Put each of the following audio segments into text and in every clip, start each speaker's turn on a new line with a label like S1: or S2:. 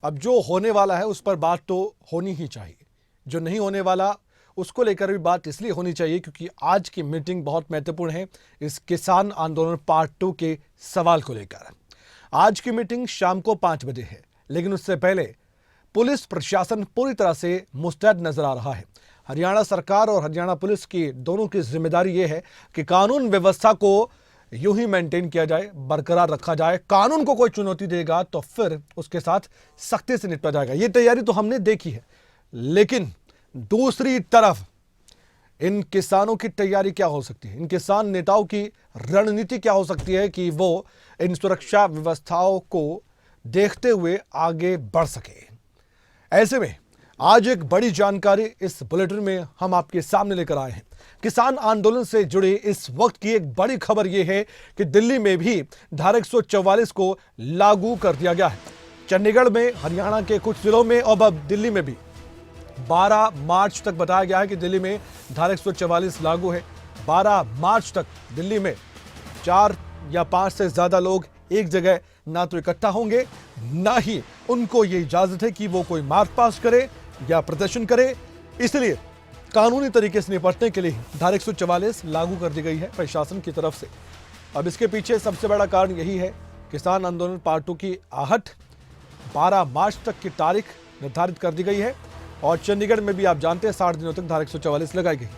S1: अब जो होने वाला है उस पर बात तो होनी ही चाहिए, जो नहीं होने वाला उसको लेकर भी बात इसलिए होनी चाहिए क्योंकि आज की मीटिंग बहुत महत्वपूर्ण है इस किसान आंदोलन पार्ट 2 के सवाल को लेकर। आज की मीटिंग शाम को 5 बजे है, लेकिन उससे पहले पुलिस प्रशासन पूरी तरह से मुस्तैद नजर आ रहा है। हरियाणा सरकार और हरियाणा पुलिस की दोनों की जिम्मेदारी यह है कि कानून व्यवस्था को यूं ही मेंटेन किया जाए, बरकरार रखा जाए। कानून को कोई चुनौती देगा तो फिर उसके साथ सख्ती से निपटा जाएगा। ये तैयारी तो हमने देखी है, लेकिन दूसरी तरफ इन किसानों की तैयारी क्या हो सकती है, इन किसान नेताओं की रणनीति क्या हो सकती है कि वो इन सुरक्षा व्यवस्थाओं को देखते हुए आगे बढ़ सके। ऐसे में आज एक बड़ी जानकारी इस बुलेटिन में हम आपके सामने लेकर आए हैं। किसान आंदोलन से जुड़ी इस वक्त की एक बड़ी खबर यह है कि दिल्ली में भी धारा 144 को लागू कर दिया गया है। चंडीगढ़ में, हरियाणा के कुछ जिलों में और अब दिल्ली में भी 12 मार्च तक बताया गया है कि दिल्ली में धारा 144 लागू है। 12 मार्च तक दिल्ली में 4 या 5 से ज्यादा लोग एक जगह ना तो इकट्ठा होंगे, ना ही उनको ये इजाजत है कि वो कोई मार्च पास्ट करे या प्रदर्शन करे। इसलिए कानूनी तरीके से निपटने के लिए धारा 144 लागू कर दी गई है प्रशासन की तरफ से। अब इसके पीछे सबसे बड़ा कारण यही है, किसान आंदोलन पार्ट 2 की आहट 12 मार्च तक की तारीख निर्धारित कर दी गई है और चंडीगढ़ में भी आप जानते हैं 60 दिनों तक धारा 144 लगाई गई।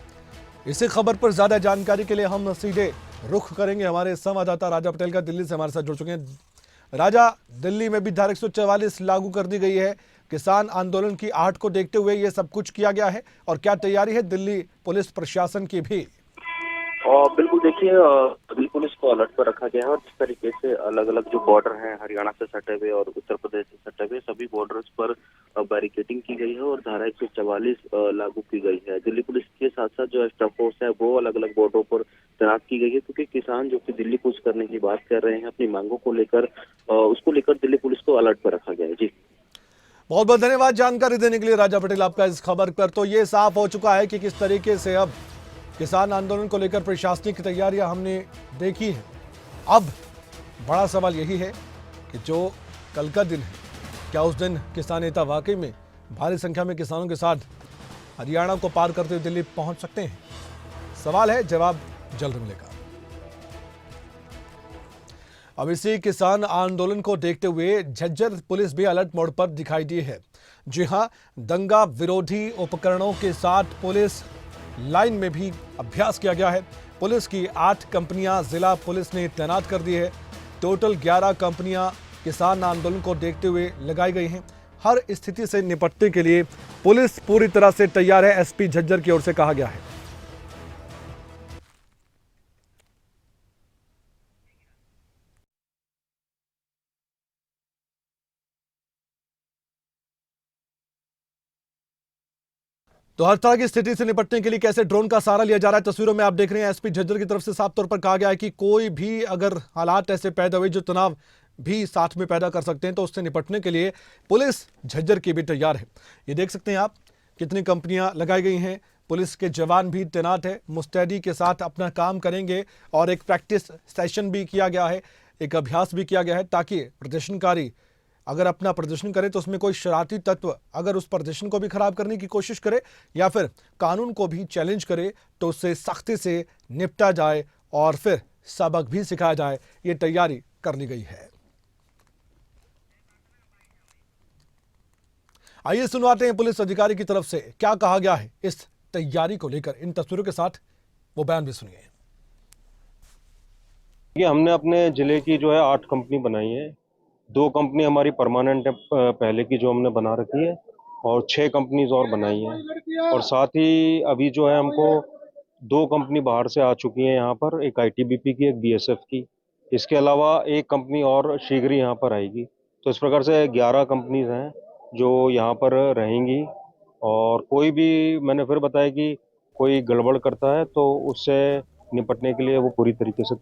S1: इसी खबर पर ज्यादा जानकारी के लिए हम सीधे रुख करेंगे हमारे संवाददाता राजा पटेल का। दिल्ली से हमारे साथ जुड़ चुके हैं। राजा, दिल्ली में भी धारा 144 लागू कर दी गई है। किसान आंदोलन की आहट को देखते हुए ये सब कुछ किया गया है और क्या तैयारी है दिल्ली पुलिस प्रशासन की भी?
S2: और बिल्कुल देखिए, दिल्ली पुलिस को अलर्ट पर रखा गया है और जिस तरीके से अलग अलग जो बॉर्डर हैं हरियाणा से सटे हुए और उत्तर प्रदेश से सटे हुए सभी बॉर्डर्स पर बैरिकेडिंग की गई है और धारा 144 लागू की गई है। दिल्ली पुलिस के साथ साथ जो एक्स्ट्रा फोर्स है वो अलग अलग बॉर्डरों पर तैनात की गई है क्योंकि किसान जो कि दिल्ली कूच करने की बात कर रहे हैं अपनी मांगों को लेकर, उसको लेकर दिल्ली पुलिस को अलर्ट पर रखा गया है। जी,
S1: बहुत बहुत धन्यवाद जानकारी देने के लिए राजा पटेल आपका इस खबर पर। तो ये साफ हो चुका है कि किस तरीके से अब किसान आंदोलन को लेकर प्रशासनिक तैयारियां हमने देखी है। अब बड़ा सवाल यही है कि जो कल का दिन है, क्या उस दिन किसान नेता वाकई में भारी संख्या में किसानों के साथ हरियाणा को पार करते हुए दिल्ली पहुंच सकते हैं? सवाल है, जवाब जल्द मिलेगा। अब इसी किसान आंदोलन को देखते हुए झज्जर पुलिस भी अलर्ट मोड पर दिखाई दी है। जी हां, दंगा विरोधी उपकरणों के साथ पुलिस लाइन में भी अभ्यास किया गया है। पुलिस की 8 कंपनियां जिला पुलिस ने तैनात कर दी है। टोटल 11 कंपनियां किसान आंदोलन को देखते हुए लगाई गई हैं। हर स्थिति से निपटने के लिए पुलिस पूरी तरह से तैयार है, एसपी झज्जर की ओर से कहा गया है। तो हर तरह की स्थिति से निपटने के लिए कैसे ड्रोन का सहारा लिया जा रहा है, तस्वीरों में आप देख रहे हैं। एसपी झज्जर की तरफ से साफ तौर पर कहा गया है कि कोई भी अगर हालात ऐसे पैदा हुए जो तनाव भी साथ में पैदा कर सकते हैं तो उससे निपटने के लिए पुलिस झज्जर की भी तैयार है। ये देख सकते हैं आप, कितनी कंपनियां लगाई गई हैं। पुलिस के जवान भी तैनात है, मुस्तैदी के साथ अपना काम करेंगे और एक प्रैक्टिस सेशन भी किया गया है, एक अभ्यास भी किया गया है ताकि प्रदर्शनकारी अगर अपना प्रदर्शन करे तो उसमें कोई शरारती तत्व अगर उस प्रदर्शन को भी खराब करने की कोशिश करे या फिर कानून को भी चैलेंज करे तो उससे सख्ती से निपटा जाए और फिर सबक भी सिखाया जाए। ये तैयारी कर ली गई है। आइए सुनवाते हैं पुलिस अधिकारी की तरफ से क्या कहा गया है इस तैयारी को लेकर। इन तस्वीरों के साथ वो बयान भी सुनिए।
S3: ये हमने अपने जिले की जो है 8 कंपनी बनाई है। 2 कंपनी हमारी परमानेंट है, पहले की जो हमने बना रखी है, और 6 कंपनीज और बनाई हैं। और साथ ही अभी जो है हमको 2 कंपनी बाहर से आ चुकी हैं यहाँ पर, एक आईटीबीपी की, एक बीएसएफ की। इसके अलावा एक कंपनी और शीघ्र ही यहाँ पर आएगी। तो इस प्रकार से 11 कंपनीज हैं जो यहाँ पर रहेंगी। और कोई भी, मैंने फिर बताया कि कोई गड़बड़ करता है तो उससे निपटने के लिए वो पूरी तरीके से